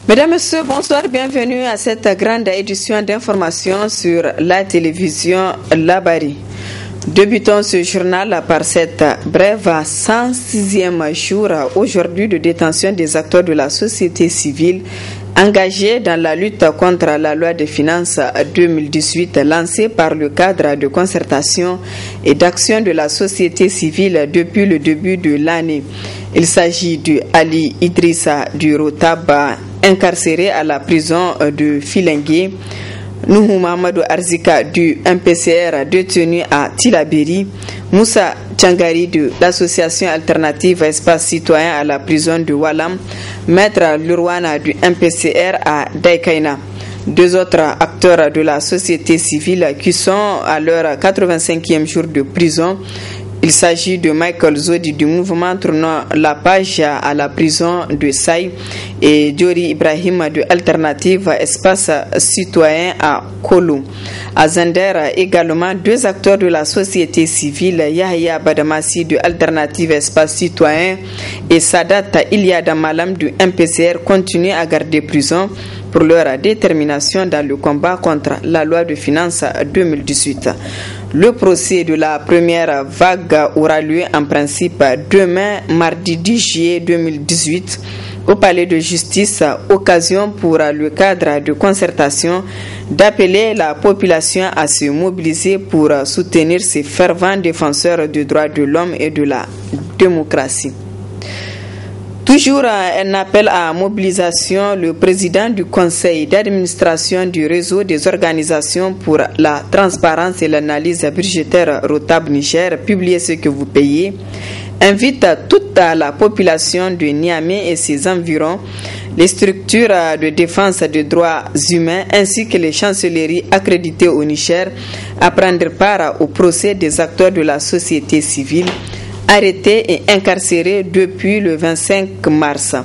Mesdames, Messieurs, bonsoir, bienvenue à cette grande édition d'information sur la télévision Labari. Débutons ce journal par cette brève 106e jour aujourd'hui de détention des acteurs de la société civile engagés dans la lutte contre la loi de finances 2018 lancée par le cadre de concertation et d'action de la société civile depuis le début de l'année. Il s'agit de Ali Idrissa du Rotab, incarcéré à la prison de Filengue, Nuhu Mamadou Arzika du MPCR détenu à Tilaberi, Moussa Tchangari de l'association alternative Espace Citoyen à la prison de Walam, Maître Lurwana du MPCR à Daikaina. Deux autres acteurs de la société civile qui sont à leur 85e jour de prison. Il s'agit de Michael Zodi du mouvement Tournant la page à la prison de Saï et Diori Ibrahim de Alternative Espace Citoyen à Kolo. À Zender, également deux acteurs de la société civile, Yahya Badamassi de Alternative Espace Citoyen et Sadat Iliada Malam du MPCR continuent à garder prison pour leur détermination dans le combat contre la loi de finances 2018. Le procès de la première vague aura lieu en principe demain, mardi 10 juillet 2018, au palais de justice, occasion pour le cadre de concertation d'appeler la population à se mobiliser pour soutenir ces fervents défenseurs des droits de l'homme et de la démocratie. Toujours un appel à mobilisation, le président du conseil d'administration du réseau des organisations pour la transparence et l'analyse budgétaire Rotab Niger, publié ce que vous payez, invite toute la population de Niamey et ses environs, les structures de défense des droits humains ainsi que les chancelleries accréditées au Niger à prendre part au procès des acteurs de la société civile arrêtés et incarcérés depuis le 25 mars.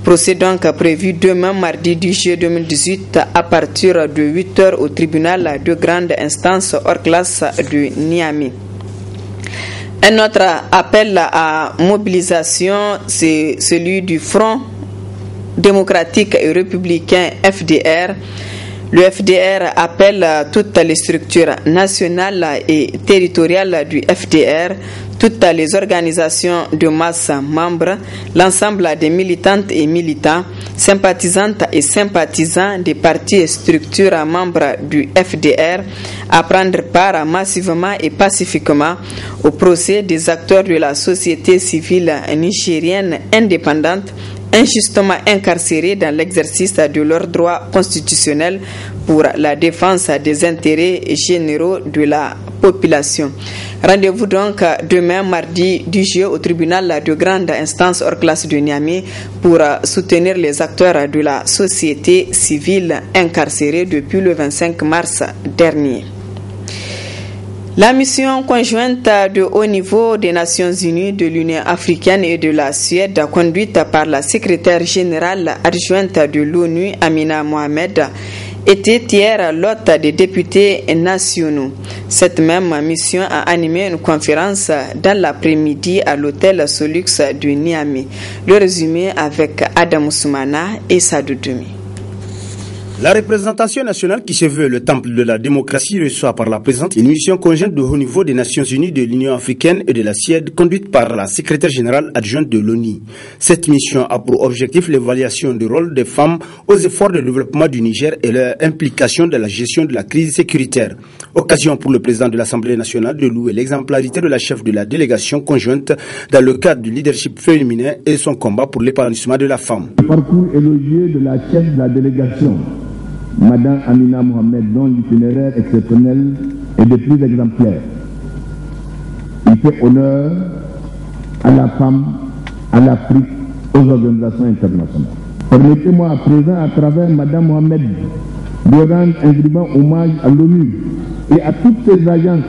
Procès donc prévu demain mardi 10 juillet 2018 à partir de 8h au tribunal de grande instance hors classe de Niamey. Un autre appel à mobilisation, c'est celui du Front démocratique et républicain FDR. Le FDR appelle toutes les structures nationales et territoriales du FDR, toutes les organisations de masse membres, l'ensemble des militantes et militants, sympathisantes et sympathisants des partis et structures membres du FDR à prendre part massivement et pacifiquement au procès des acteurs de la société civile nigérienne indépendante injustement incarcérés dans l'exercice de leurs droits constitutionnels pour la défense des intérêts généraux de la population. Rendez-vous donc demain mardi 10 juillet au tribunal de grande instance hors classe de Niamey pour soutenir les acteurs de la société civile incarcérés depuis le 25 mars dernier. La mission conjointe de haut niveau des Nations Unies, de l'Union africaine et de la Suède, conduite par la secrétaire générale adjointe de l'ONU, Amina Mohamed, était hier l'hôte des députés nationaux. Cette même mission a animé une conférence dans l'après-midi à l'hôtel Solux de Niamey. Le résumé avec Adam Ousmana et Sadou Doumi. La représentation nationale qui se veut le temple de la démocratie reçoit par la présente une mission conjointe de haut niveau des Nations Unies, de l'Union africaine et de la Suède, conduite par la secrétaire générale adjointe de l'ONU. Cette mission a pour objectif l'évaluation du rôle des femmes aux efforts de développement du Niger et leur implication dans la gestion de la crise sécuritaire. Occasion pour le président de l'Assemblée nationale de louer l'exemplarité de la chef de la délégation conjointe dans le cadre du leadership féminin et son combat pour l'épanouissement de la femme. Le parcours élogieux de la chef de la délégation, Madame Amina Mohamed, dont l'itinéraire exceptionnel est de plus exemplaire. Il fait honneur à la femme, à l'Afrique, aux organisations internationales. Permettez-moi à présent, à travers Madame Mohamed, de rendre un vivant hommage à l'ONU et à toutes ces agences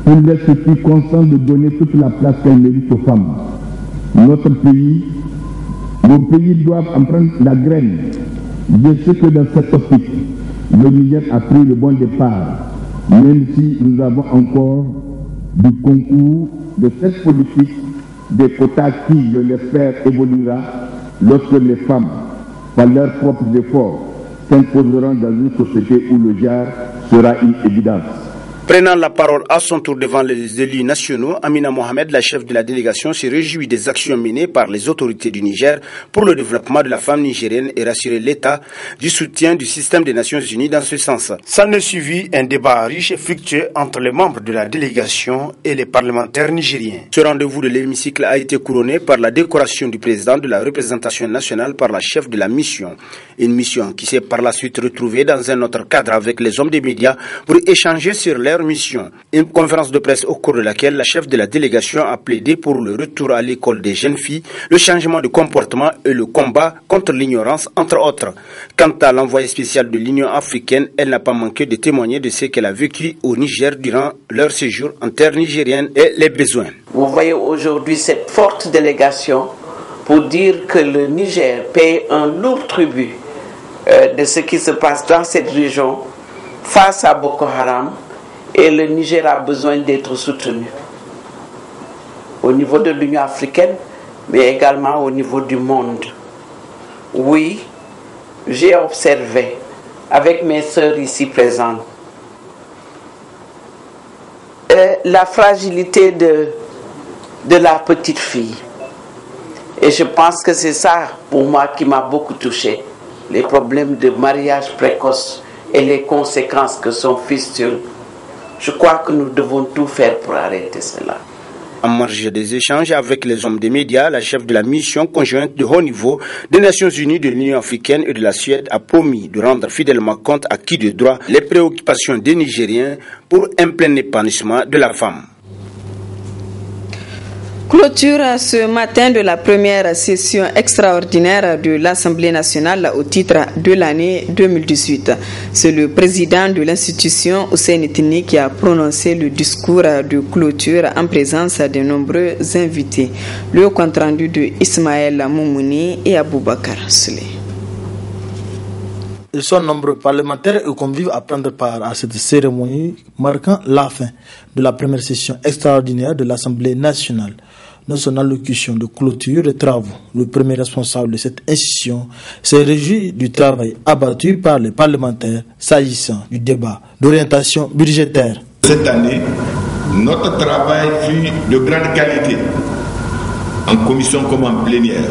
pour leur souci constant de donner toute la place qu'elles méritent aux femmes. Notre pays, nos pays doivent en prendre la graine de ce que dans cette optique, le Niger a pris le bon départ, même si nous avons encore du concours de cette politique des quotas qui, je l'espère, évoluera lorsque les femmes par leurs propres efforts s'imposeront dans une société où le genre sera une évidence. Prenant la parole à son tour devant les élus nationaux, Amina Mohamed, la chef de la délégation, se réjouit des actions menées par les autorités du Niger pour le développement de la femme nigérienne et rassurer l'État du soutien du système des Nations Unies dans ce sens. Ça ne suivit un débat riche et fructueux entre les membres de la délégation et les parlementaires nigériens. Ce rendez-vous de l'hémicycle a été couronné par la décoration du président de la représentation nationale par la chef de la mission. Une mission qui s'est par la suite retrouvée dans un autre cadre avec les hommes des médias pour échanger sur leur mission. Une conférence de presse au cours de laquelle la chef de la délégation a plaidé pour le retour à l'école des jeunes filles, le changement de comportement et le combat contre l'ignorance, entre autres. Quant à l'envoyé spécial de l'Union africaine, elle n'a pas manqué de témoigner de ce qu'elle a vécu au Niger durant leur séjour en terre nigérienne et les besoins. Vous voyez aujourd'hui cette forte délégation pour dire que le Niger paie un lourd tribut de ce qui se passe dans cette région face à Boko Haram. Et le Niger a besoin d'être soutenu au niveau de l'Union africaine, mais également au niveau du monde. Oui, j'ai observé avec mes sœurs ici présentes la fragilité de la petite fille. Et je pense que c'est ça pour moi qui m'a beaucoup touché, les problèmes de mariage précoce et les conséquences que son fistule. Je crois que nous devons tout faire pour arrêter cela. En marge des échanges avec les hommes des médias, la chef de la mission conjointe de haut niveau des Nations Unies, de l'Union africaine et de la Suède a promis de rendre fidèlement compte à qui de droit les préoccupations des Nigériens pour un plein épanouissement de la femme. Clôture ce matin de la première session extraordinaire de l'Assemblée nationale au titre de l'année 2018. C'est le président de l'institution, Hussein Tini, qui a prononcé le discours de clôture en présence de nombreux invités. Le compte-rendu de Ismaël Moumouni et Aboubakar Souley. Ils sont nombreux parlementaires et convives à prendre part à cette cérémonie marquant la fin de la première session extraordinaire de l'Assemblée nationale. Dans son allocution de clôture des travaux, le premier responsable de cette institution s'est réjoui du travail abattu par les parlementaires s'agissant du débat d'orientation budgétaire. Cette année, notre travail fut de grande qualité, en commission comme en plénière.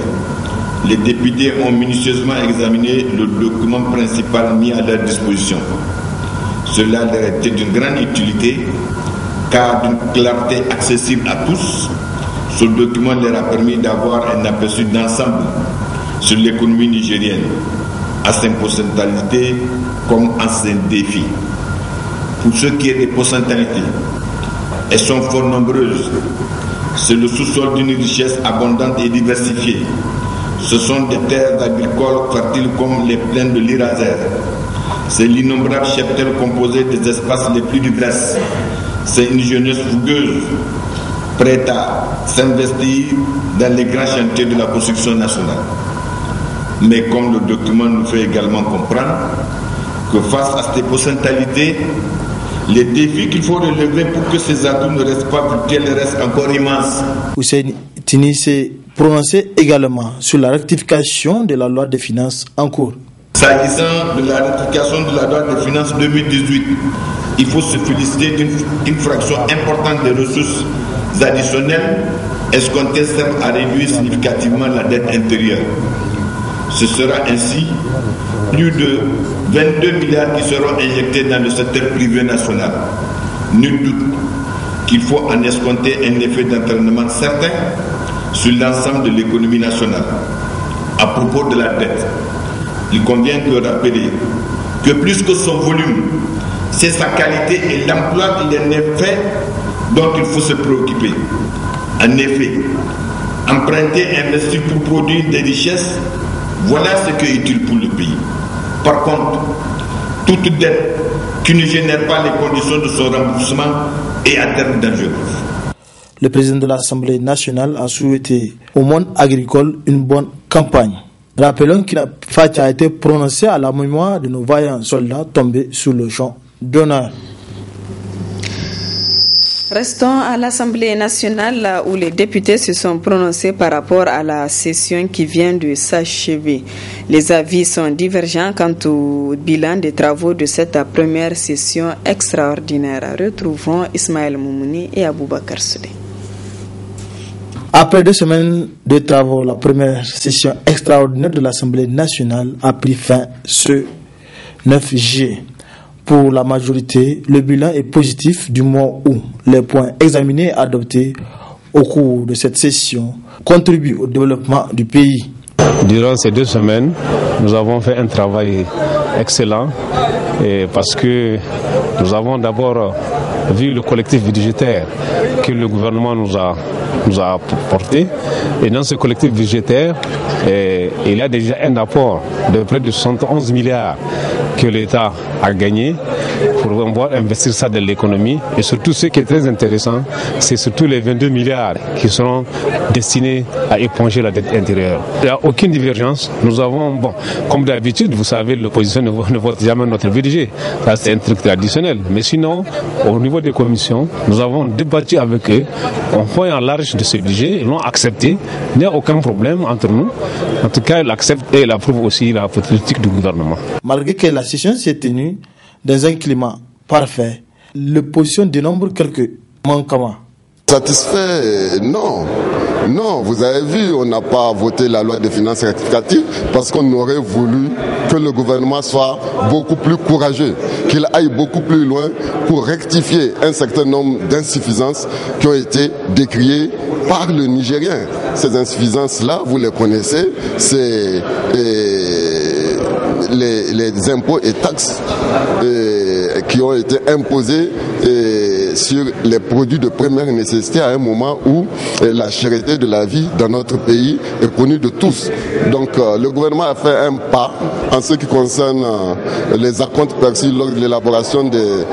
Les députés ont minutieusement examiné le document principal mis à leur disposition. Cela leur était d'une grande utilité, car d'une clarté accessible à tous, ce document leur a permis d'avoir un aperçu d'ensemble sur l'économie nigérienne, à ses potentialités comme à ses défis. Pour ce qui est des potentialités, elles sont fort nombreuses. C'est le sous-sol d'une richesse abondante et diversifiée. Ce sont des terres agricoles fertiles comme les plaines de l'Iraser. C'est l'innombrable cheptel composé des espaces les plus divers. C'est une jeunesse fougueuse, prête à s'investir dans les grands chantiers de la construction nationale. Mais comme le document nous fait également comprendre que face à ces potentialités, les défis qu'il faut relever pour que ces atouts ne restent pas virtuels restent encore immenses. Hussein Tini s'est prononcé également sur la rectification de la loi des finances en cours. S'agissant de la rectification de la loi des finances 2018, il faut se féliciter d'une fraction importante des ressources additionnelles escomptées servent à réduire significativement la dette intérieure. Ce sera ainsi plus de 22 milliards qui seront injectés dans le secteur privé national. Nul doute qu'il faut en escompter un effet d'entraînement certain sur l'ensemble de l'économie nationale. À propos de la dette, il convient de rappeler que plus que son volume, c'est sa qualité et l'emploi et les effets dont il faut se préoccuper. En effet, emprunter et investir pour produire des richesses, voilà ce qui est utile pour le pays. Par contre, toute dette qui ne génère pas les conditions de son remboursement est à terme dangereuse. Le président de l'Assemblée nationale a souhaité au monde agricole une bonne campagne. Rappelons qu'une fête a été prononcée à la mémoire de nos vaillants soldats tombés sur le champ d'honneur. Restons à l'Assemblée nationale où les députés se sont prononcés par rapport à la session qui vient de s'achever. Les avis sont divergents quant au bilan des travaux de cette première session extraordinaire. Retrouvons Ismaël Moumouni et Aboubakar Soudé. Après 2 semaines de travaux, la première session extraordinaire de l'Assemblée nationale a pris fin ce 9 juillet. Pour la majorité, le bilan est positif du moment où les points examinés et adoptés au cours de cette session contribuent au développement du pays. Durant ces 2 semaines, nous avons fait un travail excellent parce que nous avons d'abord vu le collectif budgétaire que le gouvernement nous a apporté. Et dans ce collectif budgétaire, il y a déjà un apport de près de 71 milliards que l'État a gagné pour pouvoir investir ça dans l'économie. Et surtout, ce qui est très intéressant, c'est surtout les 22 milliards qui seront destinés à éponger la dette intérieure. Il n'y a aucune divergence. Nous avons, comme d'habitude, vous savez, l'opposition ne vote jamais notre budget. Ça, c'est un truc traditionnel. Mais sinon, au niveau des commissions, nous avons débattu avec eux en point en large de ce budget. Ils l'ont accepté. Il n'y a aucun problème entre nous. En tout cas, ils l'acceptent et ils approuvent aussi la politique du gouvernement. Malgré que la session s'est tenue dans un climat parfait, l'opposition dénombre quelques manquements. Satisfait, non. Non, vous avez vu, on n'a pas voté la loi des finances rectificatives parce qu'on aurait voulu que le gouvernement soit beaucoup plus courageux, qu'il aille beaucoup plus loin pour rectifier un certain nombre d'insuffisances qui ont été décriées par le Nigérien. Ces insuffisances-là, vous les connaissez, c'est les impôts et taxes qui ont été imposés sur les produits de première nécessité à un moment où la cherté de la vie dans notre pays est connue de tous. Donc le gouvernement a fait un pas en ce qui concerne les acomptes perçus lors de l'élaboration des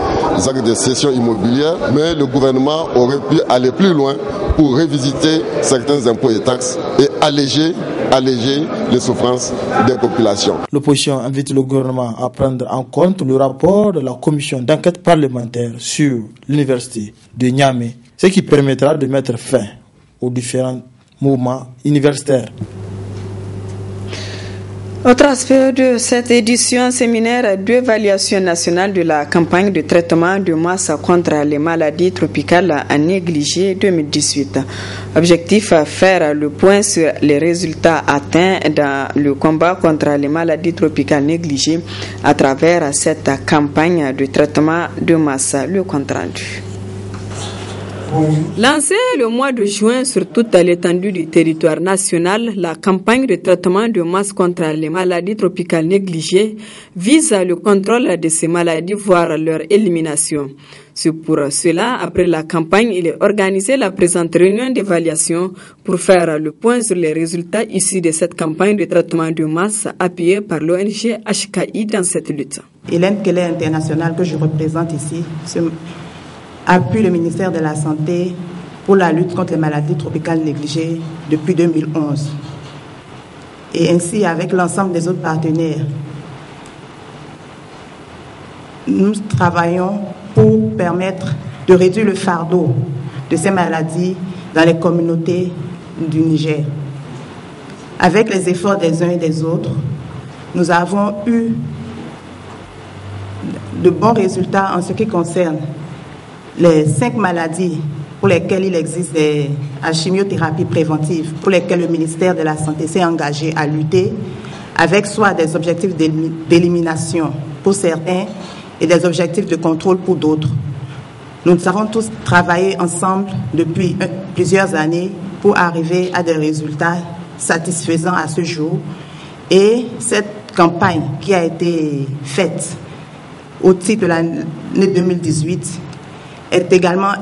actes de cession immobilière, mais le gouvernement aurait pu aller plus loin pour révisiter certains impôts et taxes et alléger les souffrances des populations. L'opposition invite le gouvernement à prendre en compte le rapport de la commission d'enquête parlementaire sur l'université de Niamey, ce qui permettra de mettre fin aux différents mouvements universitaires. Autre aspect de cette édition séminaire d'évaluation nationale de la campagne de traitement de masse contre les maladies tropicales à négliger 2018. Objectif, faire le point sur les résultats atteints dans le combat contre les maladies tropicales négligées à travers cette campagne de traitement de masse. Le compte rendu. Lancée le mois de juin sur toute l'étendue du territoire national, la campagne de traitement de masse contre les maladies tropicales négligées vise le contrôle de ces maladies, voire leur élimination. C'est pour cela, après la campagne, il est organisé la présente réunion d'évaluation pour faire le point sur les résultats issus de cette campagne de traitement de masse appuyée par l'ONG HKI dans cette lutte. Hélène Keller International, que je représente ici, appuie le ministère de la Santé pour la lutte contre les maladies tropicales négligées depuis 2011. Et ainsi, avec l'ensemble des autres partenaires, nous travaillons pour permettre de réduire le fardeau de ces maladies dans les communautés du Niger. Avec les efforts des uns et des autres, nous avons eu de bons résultats en ce qui concerne les 5 maladies pour lesquelles il existe des chimiothérapies préventives, pour lesquelles le ministère de la Santé s'est engagé à lutter, avec soit des objectifs d'élimination pour certains et des objectifs de contrôle pour d'autres. Nous avons tous travaillé ensemble depuis plusieurs années pour arriver à des résultats satisfaisants à ce jour. Et cette campagne qui a été faite au titre de l'année 2018 est également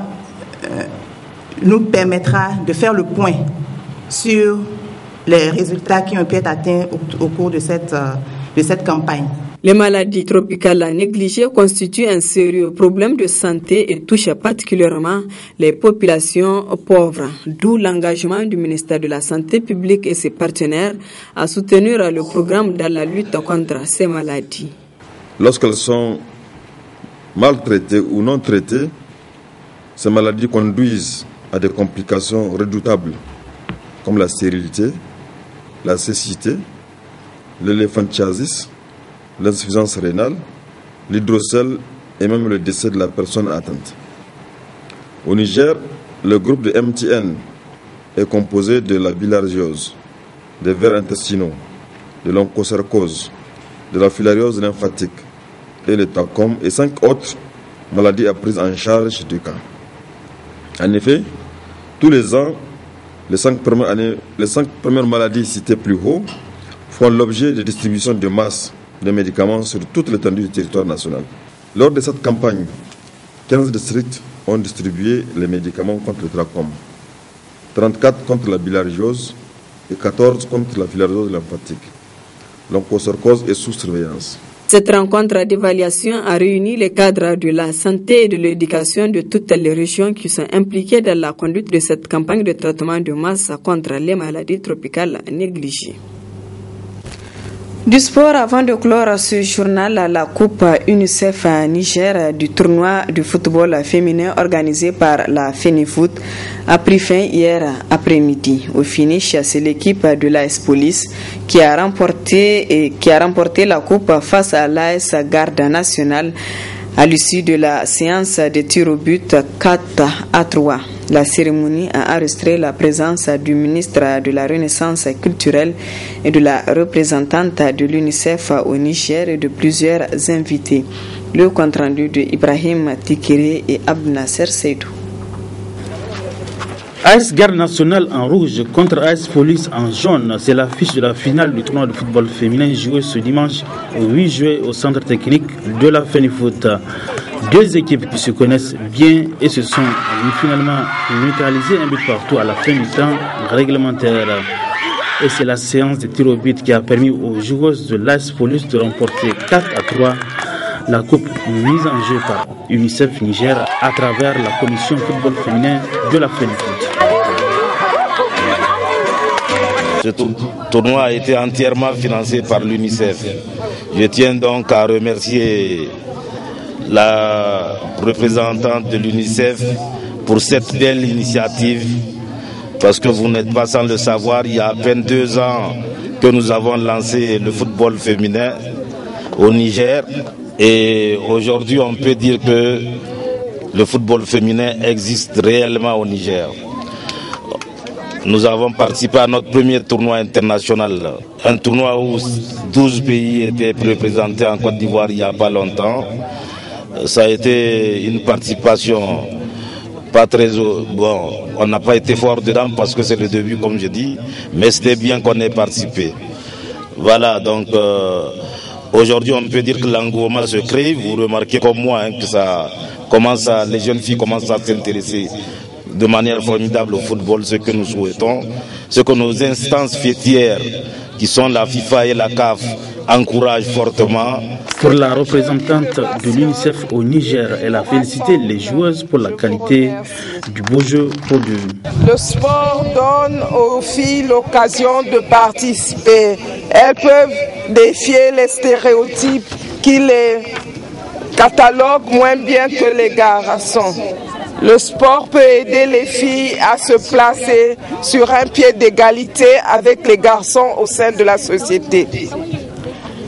nous permettra de faire le point sur les résultats qui ont pu être atteints au cours de cette campagne. Les maladies tropicales négligées constituent un sérieux problème de santé et touchent particulièrement les populations pauvres, d'où l'engagement du ministère de la Santé publique et ses partenaires à soutenir le programme dans la lutte contre ces maladies. Lorsqu'elles sont maltraitées ou non traitées, Ces maladies conduisent à des complications redoutables comme la stérilité, la cécité, l'éléphantiasis, l'insuffisance rénale, l'hydrocèle et même le décès de la personne atteinte. Au Niger, le groupe de MTN est composé de la bilharziose, des vers intestinaux, de l'onchocercose, de la filariose lymphatique et le trachome et 5 autres maladies à prise en charge du cas. En effet, tous les ans, les 5 premières maladies citées plus haut font l'objet de distribution de masse de médicaments sur toute l'étendue du territoire national. Lors de cette campagne, 15 districts ont distribué les médicaments contre le trachome, 34 contre la bilharziose et 14 contre la filariose lymphatique. L'onchocercose est sous surveillance. Cette rencontre d'évaluation a réuni les cadres de la santé et de l'éducation de toutes les régions qui sont impliquées dans la conduite de cette campagne de traitement de masse contre les maladies tropicales négligées. Du sport, avant de clore ce journal, la Coupe UNICEF Niger du tournoi de football féminin organisé par la FENIFOOT a pris fin hier après-midi. Au finish, c'est l'équipe de l'AS Police qui a remporté la coupe face à l'AS Garde nationale à l'issue de la séance de tir au but 4-3. La cérémonie a enregistré la présence du ministre de la Renaissance culturelle et de la représentante de l'UNICEF au Niger et de plusieurs invités. Le compte-rendu de Ibrahim Tikere et Abnasser Seydou. AS Garde nationale en rouge contre AS Police en jaune, c'est l'affiche de la finale du tournoi de football féminin joué ce dimanche 8 juillet au centre technique de la FENIFOOT. Deux équipes qui se connaissent bien et se sont finalement neutralisées un but partout à la fin du temps réglementaire. Et c'est la séance de tir au but qui a permis aux joueuses de l'AS Police de remporter 4-3 la coupe mise en jeu par UNICEF Niger à travers la commission football féminin de la FENIFOOT. Ce tournoi a été entièrement financé par l'UNICEF. Je tiens donc à remercier la représentante de l'UNICEF pour cette belle initiative, parce que vous n'êtes pas sans le savoir, il y a à peine 2 ans que nous avons lancé le football féminin au Niger, et aujourd'hui on peut dire que le football féminin existe réellement au Niger. Nous avons participé à notre premier tournoi international, un tournoi où 12 pays étaient représentés en Côte d'Ivoire il n'y a pas longtemps. Ça a été une participation pas très... Bon, on n'a pas été fort dedans parce que c'est le début, comme je dis, mais c'était bien qu'on ait participé. Voilà, donc aujourd'hui on peut dire que l'engouement se crée. Vous remarquez comme moi que ça commence les jeunes filles commencent à s'intéresser de manière formidable au football, ce que nous souhaitons, ce que nos instances fêtières, qui sont la FIFA et la CAF, encouragent fortement. Pour la représentante de l'UNICEF au Niger, elle a félicité les joueuses pour la qualité du beau jeu produit. Le sport donne aux filles l'occasion de participer. Elles peuvent défier les stéréotypes qui les cataloguent moins bien que les garçons. Le sport peut aider les filles à se placer sur un pied d'égalité avec les garçons au sein de la société.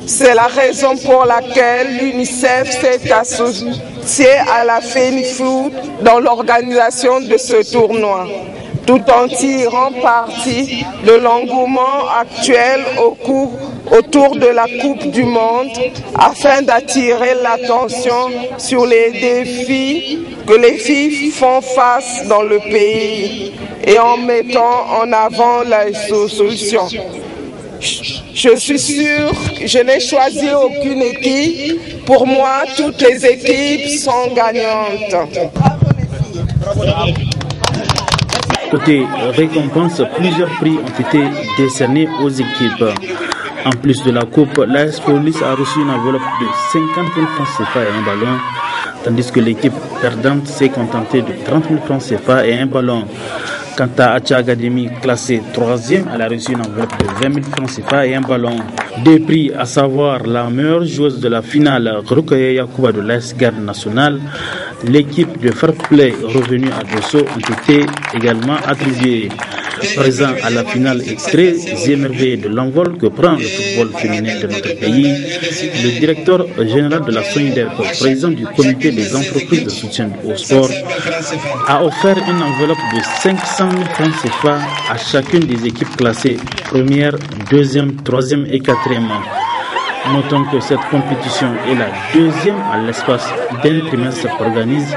C'est la raison pour laquelle l'UNICEF s'est associée à la FENIFOOT dans l'organisation de ce tournoi, tout en tirant parti de l'engouement actuel autour de la Coupe du Monde afin d'attirer l'attention sur les défis que les filles font face dans le pays et en mettant en avant les solutions. Je suis sûre que je n'ai choisi aucune équipe. Pour moi, toutes les équipes sont gagnantes. Côté récompense, plusieurs prix ont été décernés aux équipes. En plus de la coupe, l'AS Police a reçu une enveloppe de 50 000 francs CFA et un ballon, tandis que l'équipe perdante s'est contentée de 30 000 francs CFA et un ballon. Quant à Acha Academy, classée 3e, elle a reçu une enveloppe de 20 000 francs CFA et un ballon. Des prix, à savoir la meilleure joueuse de la finale, Rukaye Yakuba de l'AS Garde nationale, l'équipe de Fair Play revenue à Dosso ont été également attribuées. Présent à la finale et très émerveillé de l'envol que prend le football féminin de notre pays, le directeur général de la SONIDEP, président du comité des entreprises de soutien au sport, a offert une enveloppe de 500 000 francs CFA à chacune des équipes classées première, deuxième, troisième et quatrième. Notons que cette compétition est la deuxième à l'espace d'un trimestre qu'organise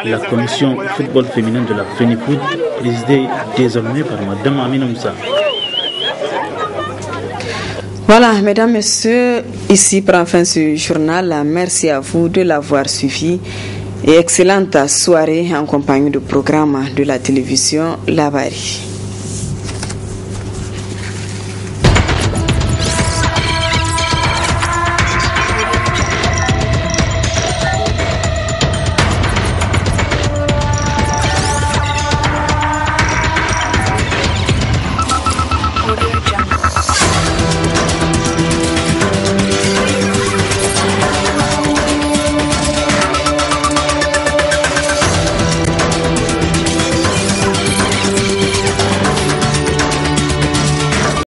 la commission football féminin de la FENIFOOT, présidée désormais par Mme Amina Moussa. Voilà, mesdames, messieurs, ici prend fin ce journal. Merci à vous de l'avoir suivi et excellente soirée en compagnie du programme de la télévision Labari.